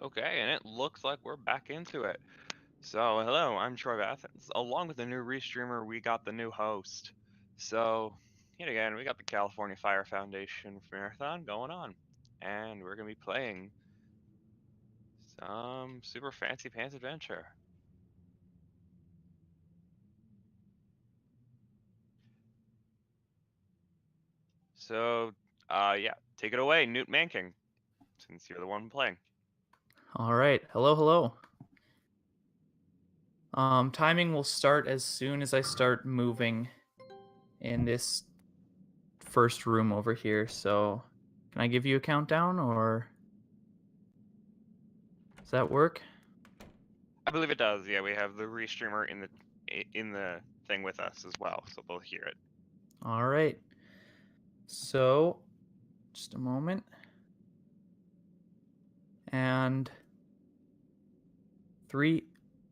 Okay, and it looks like we're back into it. So, hello, I'm Troy Athens. Along with the new restreamer, we got the new host. So, yet again, we got the California Fire Foundation Marathon going on. And we're going to be playing some Super Fancy Pants Adventure. So, yeah, take it away, Newtmanking, since you're the one playing. All right. Hello, hello. Timing will start as soon as I start moving in this first room over here. So, can I give you a countdown or does that work? I believe it does. Yeah, we have the restreamer in the thing with us as well, so they'll hear it. All right. So, just a moment. And 3,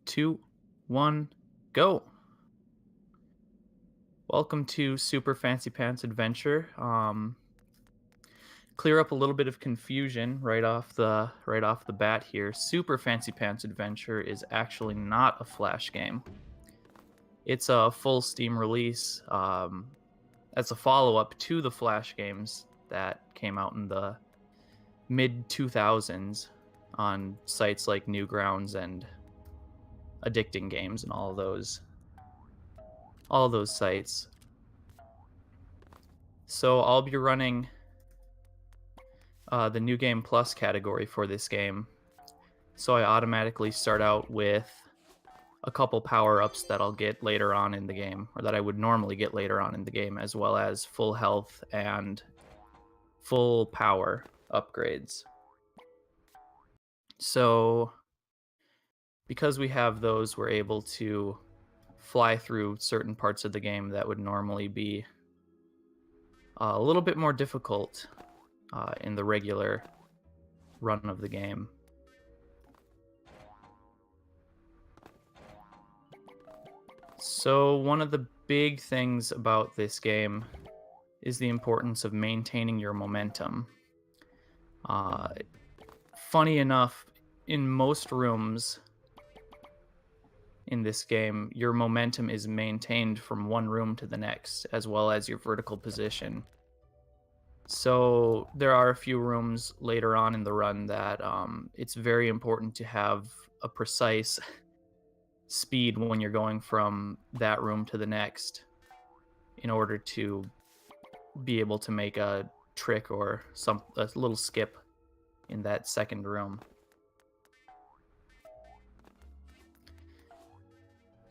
2, 1, go. Welcome to Super Fancy Pants Adventure. Clear up a little bit of confusion right off the bat here. Super Fancy Pants Adventure is actually not a Flash game. It's a full Steam release. That's a follow-up to the Flash games that came out in the mid 2000s on sites like Newgrounds and Addicting Games and all those sites. So I'll be running the New Game Plus category for this game. So I automatically start out with a couple power-ups that I'll get later on in the game, or that I would normally get later on in the game, as well as full health and full power upgrades. So because we have those, we're able to fly through certain parts of the game that would normally be a little bit more difficult in the regular run of the game. So one of the big things about this game is the importance of maintaining your momentum. Funny enough, in most rooms in this game, your momentum is maintained from one room to the next, as well as your vertical position. So there are a few rooms later on in the run that it's very important to have a precise speed when you're going from that room to the next in order to be able to make a trick or a little skip in that second room.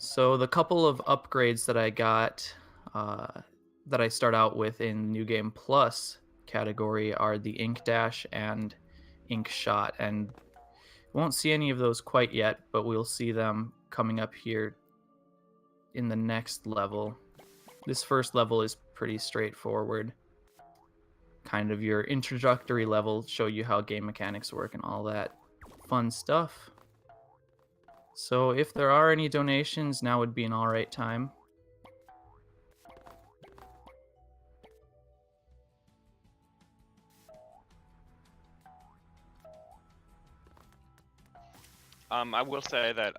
So the couple of upgrades that I got that I start out with in New Game Plus category are the Ink Dash and Ink Shot, and won't see any of those quite yet, but we'll see them coming up here in the next level. This first level is pretty straightforward. Kind of your introductory level, show you how game mechanics work and all that fun stuff. So if there are any donations, now would be an alright time. I will say that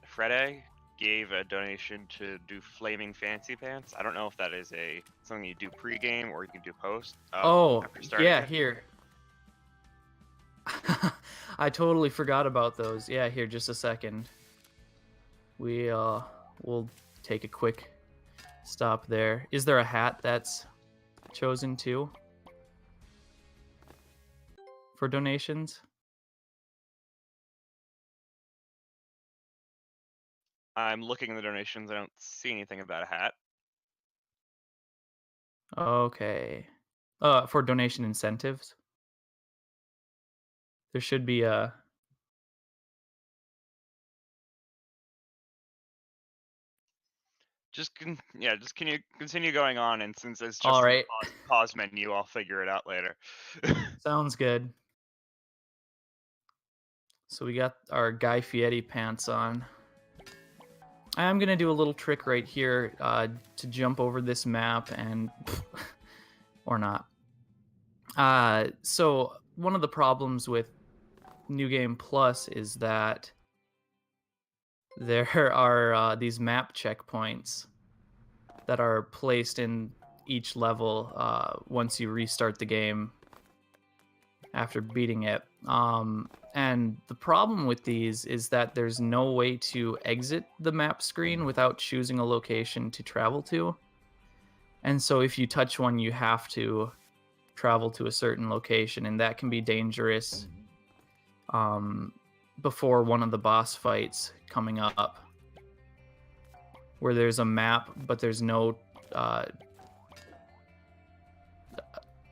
Frede gave a donation to do Flaming Fancy Pants. I don't know if that is something you do pre-game or you can do post. After starting yeah, it. here. I totally forgot about those. Yeah, here, just a second. We'll take a quick stop there. Is there a hat that's chosen too for donations? I'm looking in the donations. I don't see anything about a hat. Okay. For donation incentives, there should be a. Can you continue going on? And since it's All just in right. the pause menu, I'll figure it out later. Sounds good. So we got our Guy Fieri pants on. I'm gonna do a little trick right here to jump over this map and, or not. So one of the problems with New Game Plus is that there are these map checkpoints that are placed in each level once you restart the game after beating it. And the problem with these is that there's no way to exit the map screen without choosing a location to travel to. And so if you touch one, you have to travel to a certain location, and that can be dangerous before one of the boss fights coming up, where there's a map, but there's no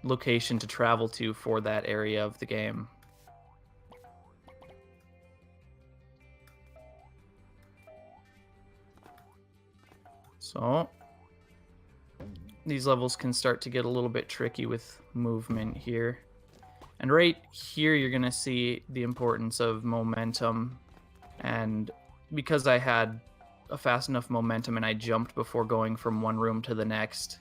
location to travel to for that area of the game. So these levels can start to get a little bit tricky with movement here. And right here, you're going to see the importance of momentum. And because I had a fast enough momentum and I jumped before going from one room to the next,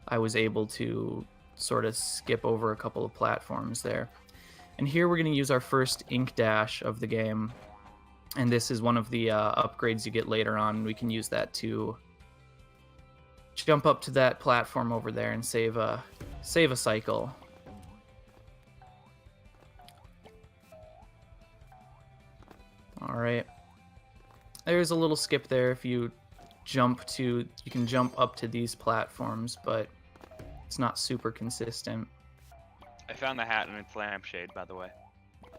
I was able to sort of skip over a couple of platforms there. And here we're going to use our first ink dash of the game. And this is one of the upgrades you get later on. We can use that to jump up to that platform over there and save a cycle. All right. There's a little skip there. If you you can jump up to these platforms, but it's not super consistent. I found the hat in its lampshade, by the way.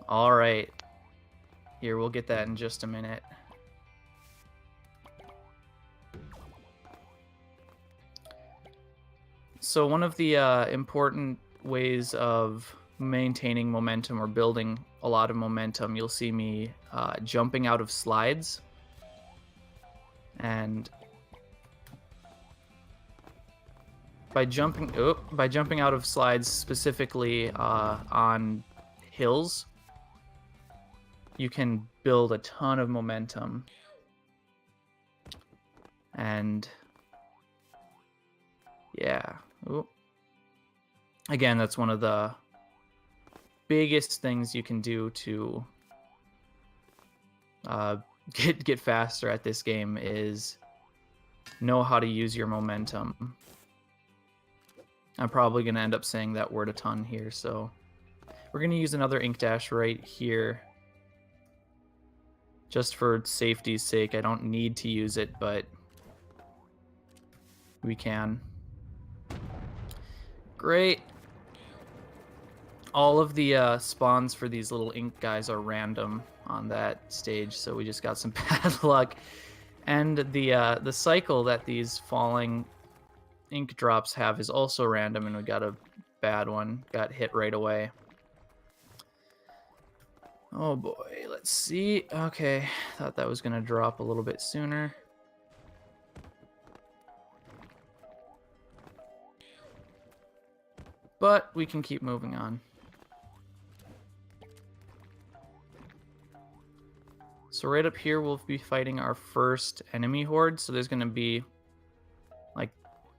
All right. Here, we'll get that in just a minute. So one of the important ways of maintaining momentum or building a lot of momentum, you'll see me jumping out of slides. And by jumping out of slides, specifically on hills, you can build a ton of momentum. And yeah. Ooh. Again, that's one of the biggest things you can do to get faster at this game is know how to use your momentum. I'm probably going to end up saying that word a ton here, so we're going to use another ink dash right here. Just for safety's sake, I don't need to use it, but we can. Great. All of the spawns for these little ink guys are random on that stage, so we just got some bad luck. And the cycle that these falling ink drops have is also random, and we got a bad one. Got hit right away. Oh boy, let's see. Okay, thought that was gonna drop a little bit sooner. But we can keep moving on. So right up here, we'll be fighting our first enemy horde. So there's going to be like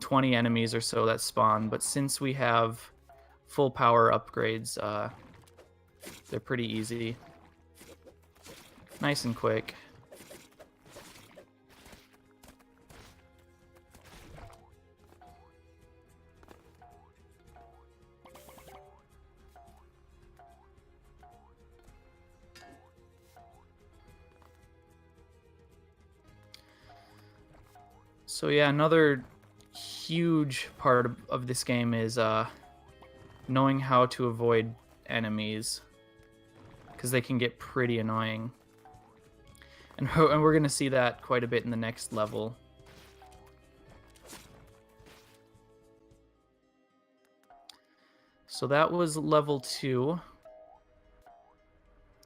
20 enemies or so that spawn. But since we have full power upgrades, they're pretty easy. Nice and quick. So yeah, another huge part of this game is knowing how to avoid enemies, because they can get pretty annoying. And we're going to see that quite a bit in the next level. So that was level 2.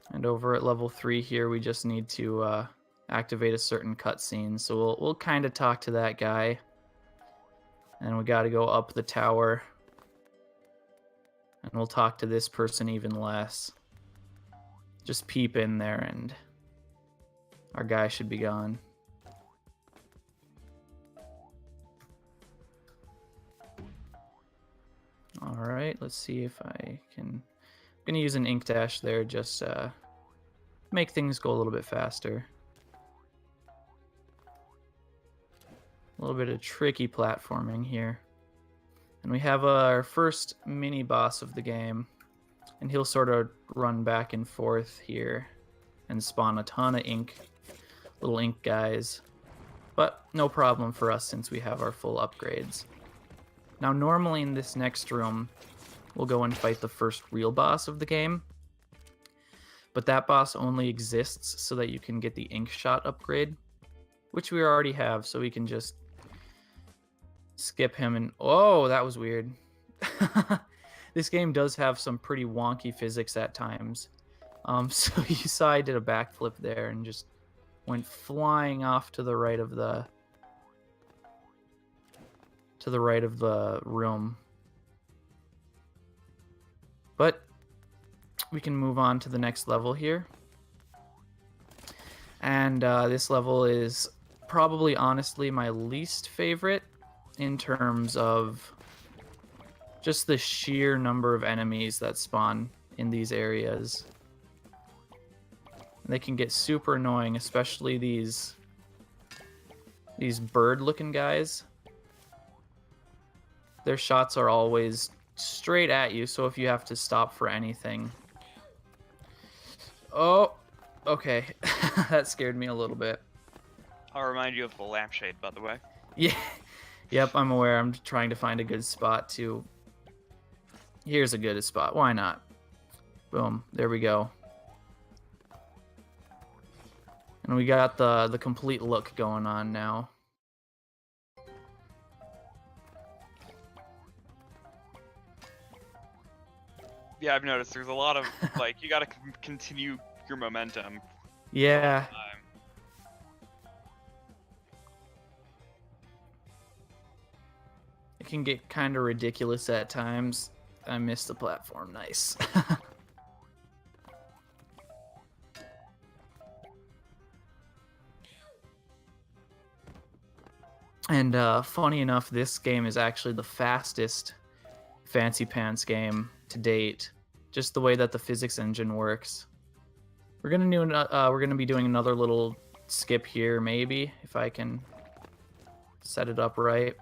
And over at level 3 here, we just need to activate a certain cutscene. So we'll kind of talk to that guy. And we got to go up the tower. And we'll talk to this person even less. Just peep in there and our guy should be gone. All right, let's see if I can... I'm going to use an ink dash there just make things go a little bit faster. A little bit of tricky platforming here. And we have our first mini boss of the game. And he'll sort of run back and forth here and spawn a ton of little ink guys. But no problem for us since we have our full upgrades. Now normally in this next room, we'll go and fight the first real boss of the game. But that boss only exists so that you can get the ink shot upgrade, which we already have, so we can just skip him and... Oh, that was weird. This game does have some pretty wonky physics at times. So you saw I did a backflip there and just went flying off to the right of the room. But we can move on to the next level here. And this level is probably honestly my least favorite in terms of just the sheer number of enemies that spawn in these areas. They can get super annoying, especially these bird-looking guys. Their shots are always straight at you, so if you have to stop for anything... Oh, okay. That scared me a little bit. I'll remind you of the lampshade, by the way. Yeah. Yep, I'm aware. I'm trying to find a good spot to... Here's a good spot. Why not? Boom. There we go. And we got the complete look going on now. Yeah, I've noticed there's a lot of, like, you gotta continue your momentum. Yeah. It can get kind of ridiculous at times. I missed the platform. Nice. And funny enough, this game is actually the fastest Fancy Pants game to date. Just the way that the physics engine works. We're gonna be doing another little skip here, maybe if I can set it up right.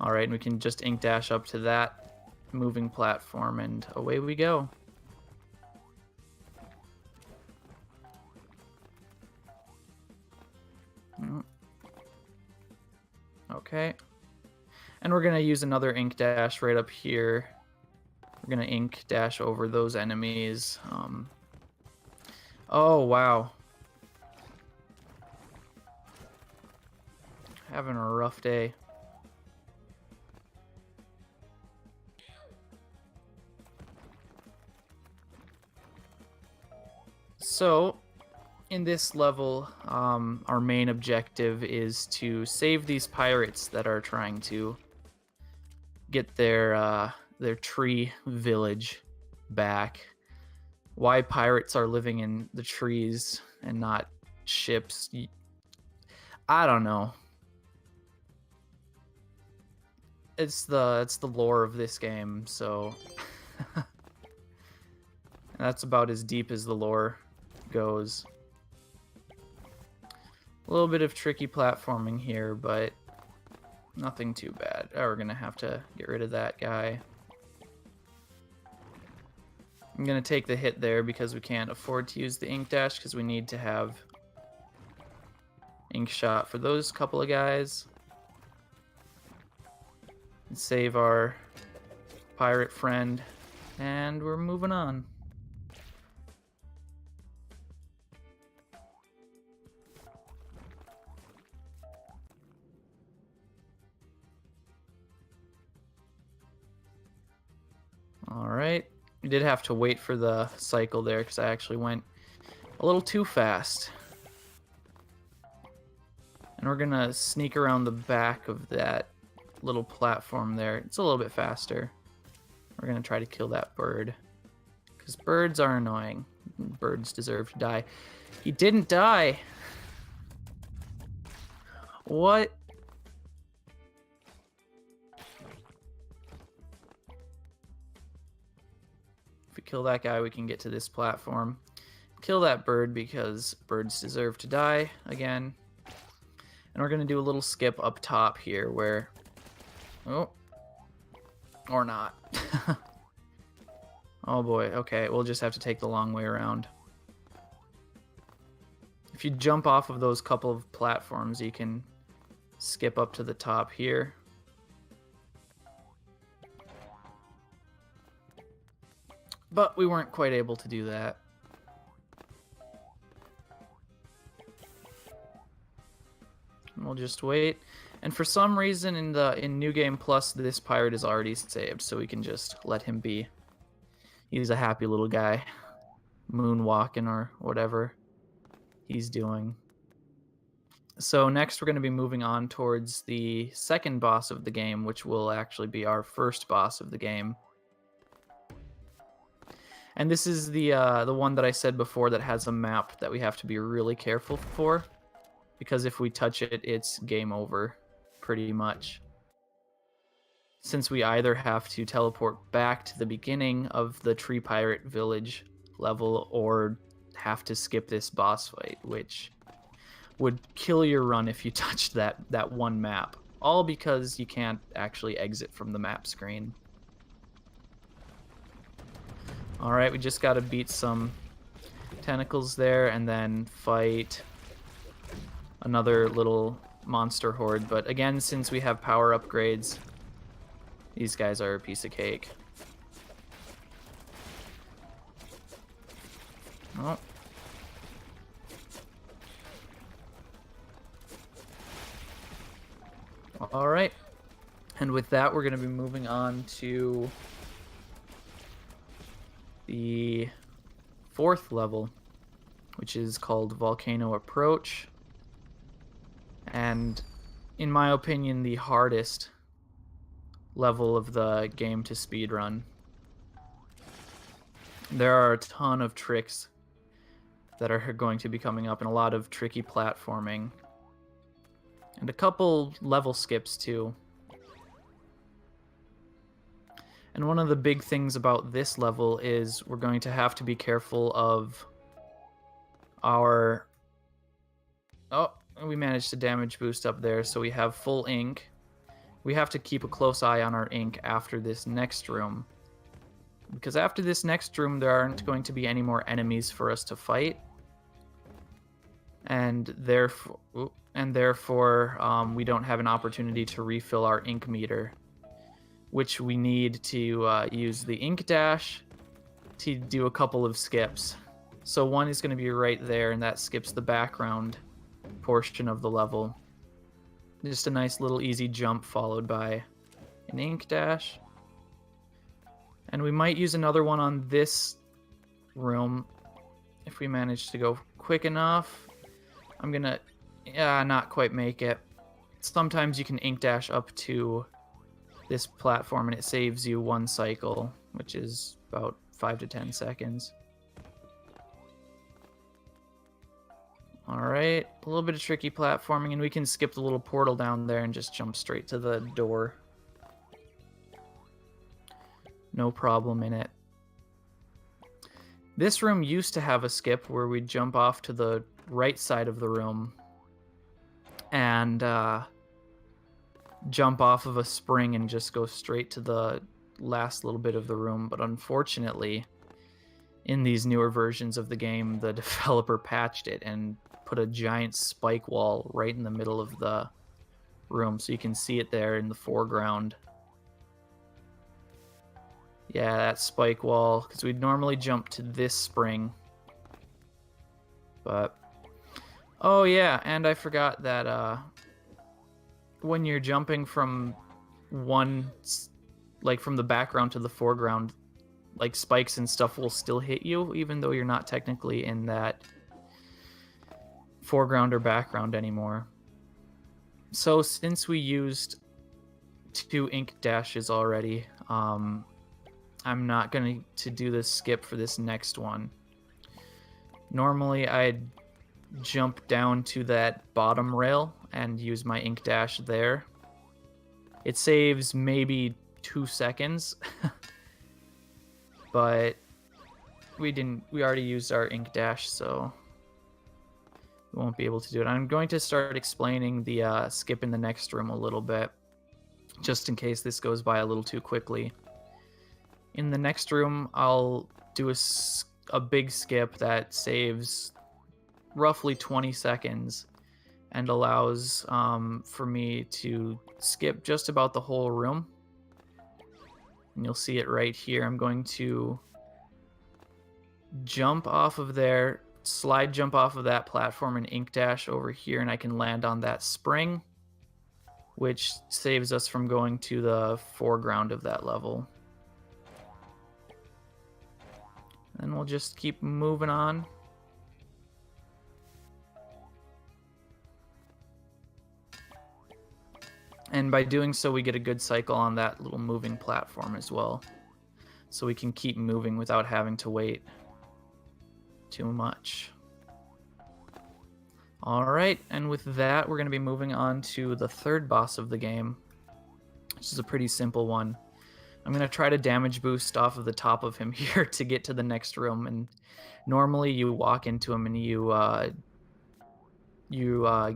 All right, and we can just ink dash up to that moving platform, and away we go. Okay. And we're going to use another ink dash right up here. We're going to ink dash over those enemies. Oh, wow. Having a rough day. So, in this level, our main objective is to save these pirates that are trying to get their tree village back. Why pirates are living in the trees and not ships, I don't know. It's the lore of this game, so that's about as deep as the lore goes. A little bit of tricky platforming here, but nothing too bad. Oh, we're gonna have to get rid of that guy. I'm gonna take the hit there because we can't afford to use the ink dash because we need to have ink shot for those couple of guys. And save our pirate friend, and we're moving on. All right, we did have to wait for the cycle there because I actually went a little too fast. And we're gonna sneak around the back of that little platform there. It's a little bit faster. We're gonna try to kill that bird because birds are annoying. Birds deserve to die. He didn't die. What? If we kill that guy, we can get to this platform. kill that bird because birds deserve to die again. And we're going to do a little skip up top here where... Oh. Or not. Oh boy, okay, we'll just have to take the long way around. If you jump off of those couple of platforms, you can skip up to the top here. But we weren't quite able to do that. And we'll just wait. And for some reason in New Game Plus, this pirate is already saved, so we can just let him be. He's a happy little guy, moonwalking or whatever he's doing. So next we're going to be moving on towards the second boss of the game, which will actually be our first boss of the game. And this is the one that I said before that has a map that we have to be really careful for, because if we touch it, it's game over, pretty much. Since we either have to teleport back to the beginning of the Tree Pirate Village level or have to skip this boss fight, which would kill your run if you touched that one map. All because you can't actually exit from the map screen. Alright, we just gotta beat some tentacles there and then fight another little monster horde. But again, since we have power upgrades, these guys are a piece of cake. Oh. Alright. And with that, we're going to be moving on to the fourth level, which is called Volcano Approach. And in my opinion, the hardest level of the game to speedrun. There are a ton of tricks that are going to be coming up and a lot of tricky platforming. And a couple level skips too. And one of the big things about this level is we're going to have to be careful of our... Oh, we managed to damage boost up there, so we have full ink. We have to keep a close eye on our ink after this next room. Because after this next room, there aren't going to be any more enemies for us to fight. And therefore, we don't have an opportunity to refill our ink meter, which we need to use the ink dash to do a couple of skips. So one is going to be right there, and that skips the background portion of the level. Just a nice little easy jump followed by an ink dash. And we might use another one on this room if we manage to go quick enough. I'm gonna, not quite make it. Sometimes you can ink dash up to this platform and it saves you one cycle, which is about 5 to 10 seconds. Alright, a little bit of tricky platforming, and we can skip the little portal down there and just jump straight to the door. No problem in it. This room used to have a skip where we'd jump off to the right side of the room and jump off of a spring and just go straight to the last little bit of the room. But unfortunately, in these newer versions of the game, the developer patched it and put a giant spike wall right in the middle of the room, so you can see it there in the foreground. Yeah, that spike wall, because we'd normally jump to this spring. But, oh yeah, and I forgot that when you're jumping from from the background to the foreground, like spikes and stuff will still hit you, even though you're not technically in that foreground or background anymore. So since we used 2 ink dashes already, I'm not going to do this skip for this next one. Normally I'd jump down to that bottom rail and use my ink dash there. It saves maybe 2 seconds, but We already used our ink dash, so we won't be able to do it. I'm going to start explaining the skip in the next room a little bit, just in case this goes by a little too quickly. In the next room, I'll do a big skip that saves roughly 20 seconds and allows for me to skip just about the whole room. And you'll see it right here. I'm going to jump off of there, slide jump off of that platform and ink dash over here, and I can land on that spring, which saves us from going to the foreground of that level. And we'll just keep moving on. And by doing so, we get a good cycle on that little moving platform as well. So we can keep moving without having to wait too much. All right, and with that, we're going to be moving on to the third boss of the game, which is a pretty simple one. I'm going to try to damage boost off of the top of him here to get to the next room. And normally you walk into him and you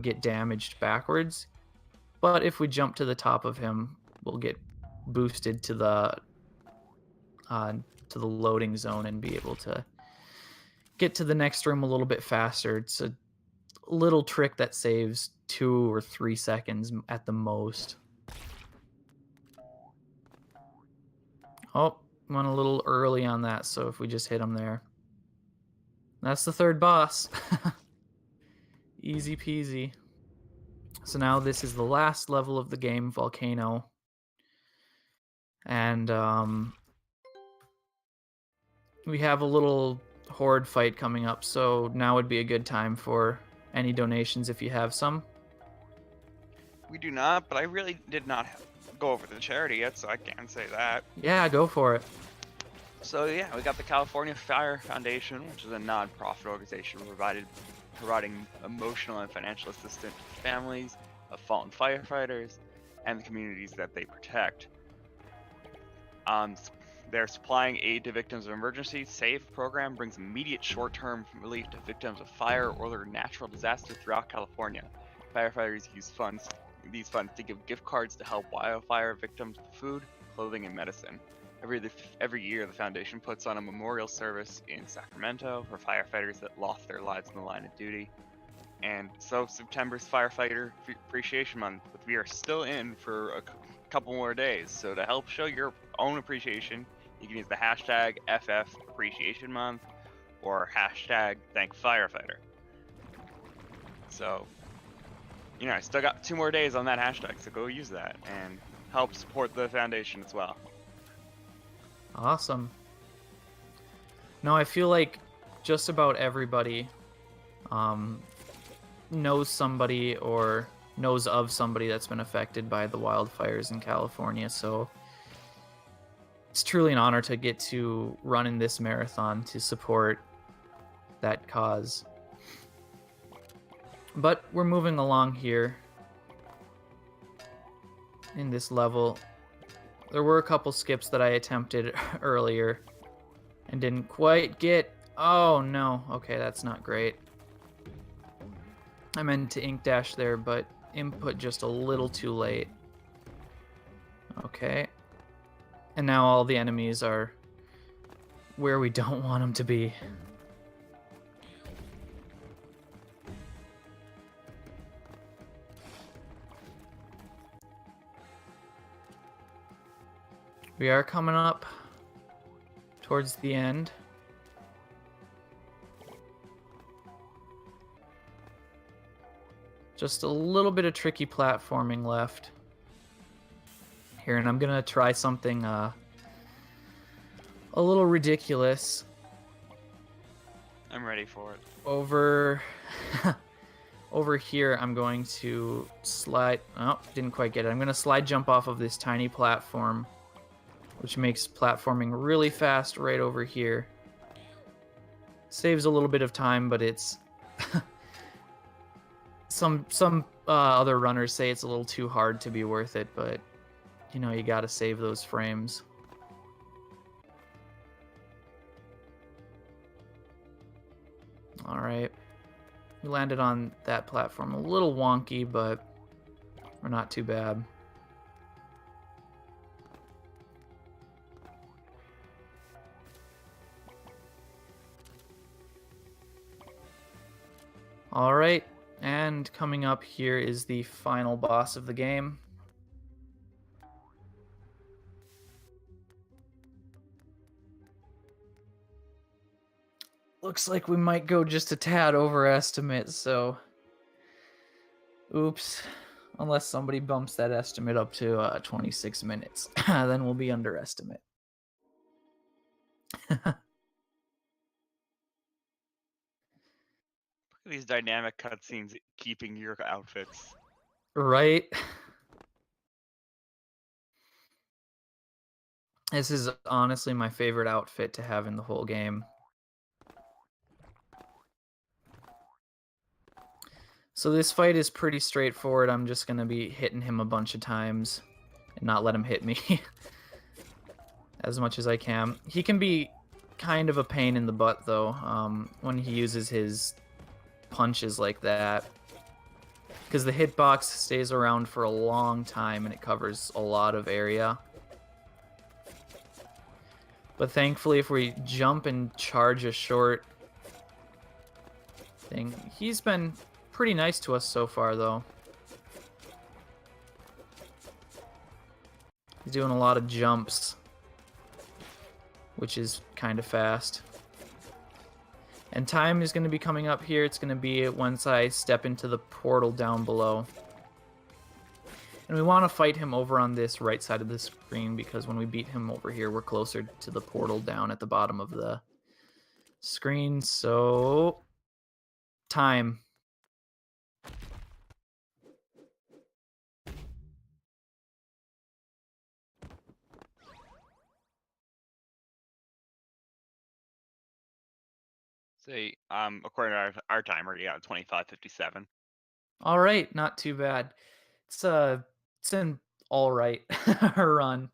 get damaged backwards. But if we jump to the top of him, we'll get boosted to the loading zone and be able to get to the next room a little bit faster. It's a little trick that saves 2 or 3 seconds at the most. Oh, went a little early on that, so if we just hit him there. That's the third boss. Easy peasy. So now this is the last level of the game, Volcano. And we have a little horde fight coming up, so now would be a good time for any donations if you have some. We do not, but I really did not go over the charity yet, so I can't say that. Yeah, go for it. So yeah, we got the California Fire Foundation, which is a non-profit organization providing emotional and financial assistance to families of fallen firefighters and the communities that they protect. They're supplying aid to victims of emergency. SAVE program brings immediate short-term relief to victims of fire or other natural disaster throughout California. Firefighters use these funds to give gift cards to help wildfire victims with food, clothing, and medicine. Every year, the foundation puts on a memorial service in Sacramento for firefighters that lost their lives in the line of duty. And so September's Firefighter Appreciation Month, which we are still in for a couple more days. So to help show your own appreciation, you can use the hashtag FF Appreciation Month or hashtag Thank Firefighter. So, I still got 2 more days on that hashtag, so go use that and help support the foundation as well. Awesome. No, I feel like just about everybody knows somebody or knows of somebody that's been affected by the wildfires in California, so it's truly an honor to get to run in this marathon to support that cause. But we're moving along here in this level. There were a couple skips that I attempted earlier and didn't quite get. Oh no, okay, that's not great. I meant to ink dash there, but input just a little too late. Okay. And now all the enemies are where we don't want them to be. We are coming up towards the end. Just a little bit of tricky platforming left here, and I'm gonna try something a little ridiculous. I'm ready for it. Over here, I'm going to slide. Oh, didn't quite get it. I'm gonna slide jump off of this tiny platform, which makes platforming really fast right over here. Saves a little bit of time, but it's some other runners say it's a little too hard to be worth it, but you gotta save those frames. All right. We landed on that platform a little wonky, but we're not too bad. All right. And coming up here is the final boss of the game. Looks like we might go just a tad overestimate, so oops. Unless somebody bumps that estimate up to 26 minutes, then we'll be underestimate. Look at these dynamic cutscenes keeping your outfits. Right? This is honestly my favorite outfit to have in the whole game. So this fight is pretty straightforward. I'm just going to be hitting him a bunch of times and not let him hit me as much as I can. He can be kind of a pain in the butt, though, when he uses his punches like that. Because the hitbox stays around for a long time and it covers a lot of area. But thankfully, if we jump and charge a short thing, he's been pretty nice to us so far, though. He's doing a lot of jumps, which is kind of fast. And time is going to be coming up here. It's going to be once I step into the portal down below. And we want to fight him over on this right side of the screen because when we beat him over here, we're closer to the portal down at the bottom of the screen. So, time. Say, according to our timer, yeah, 25:57. All right, not too bad. It's it's an all right run.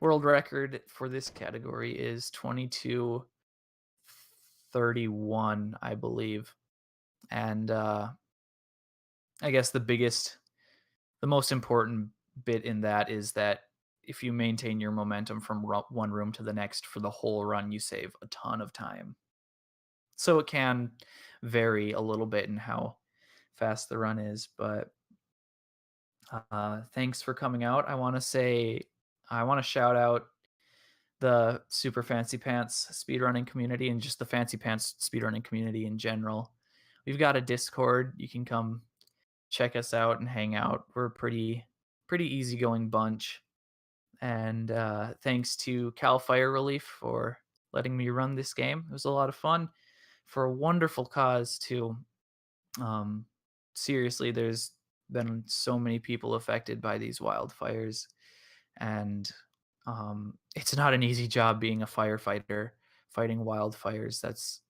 World record for this category is 22:31, I believe. And I guess the most important bit in that is that if you maintain your momentum from one room to the next for the whole run, you save a ton of time. So it can vary a little bit in how fast the run is, but thanks for coming out. I want to shout out the Super Fancy Pants speedrunning community and just the Fancy Pants speedrunning community in general. We've got a Discord. You can come check us out and hang out. We're a pretty easygoing bunch. And thanks to Cal Fire Relief for letting me run this game. It was a lot of fun for a wonderful cause too. Um, Seriously, there's been so many people affected by these wildfires, and it's not an easy job being a firefighter fighting wildfires. That's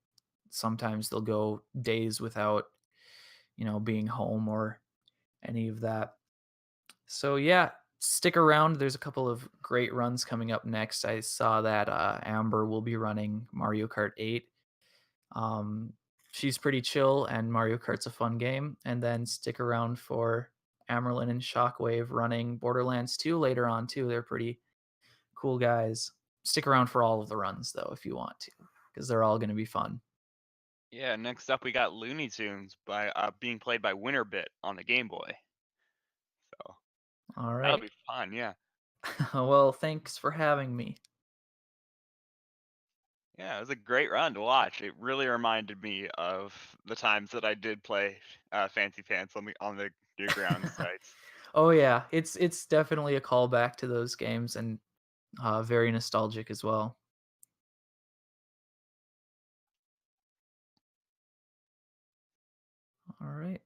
sometimes they'll go days without, being home or any of that. So yeah, stick around. There's a couple of great runs coming up next. I saw that Amber will be running Mario Kart 8. Um, she's pretty chill, and Mario Kart's a fun game. And then stick around for Amerlin and Shockwave running Borderlands 2 later on too. They're pretty cool guys. Stick around for all of the runs though if you want to, because they're all going to be fun. Yeah, next up we got Looney Tunes by being played by Winterbit on the Game Boy. So All that'll right. be fun, yeah. Well, thanks for having me. Yeah, it was a great run to watch. It really reminded me of the times that I did play Fancy Pants on the Newgrounds sites. Oh yeah, it's definitely a callback to those games and very nostalgic as well. All right.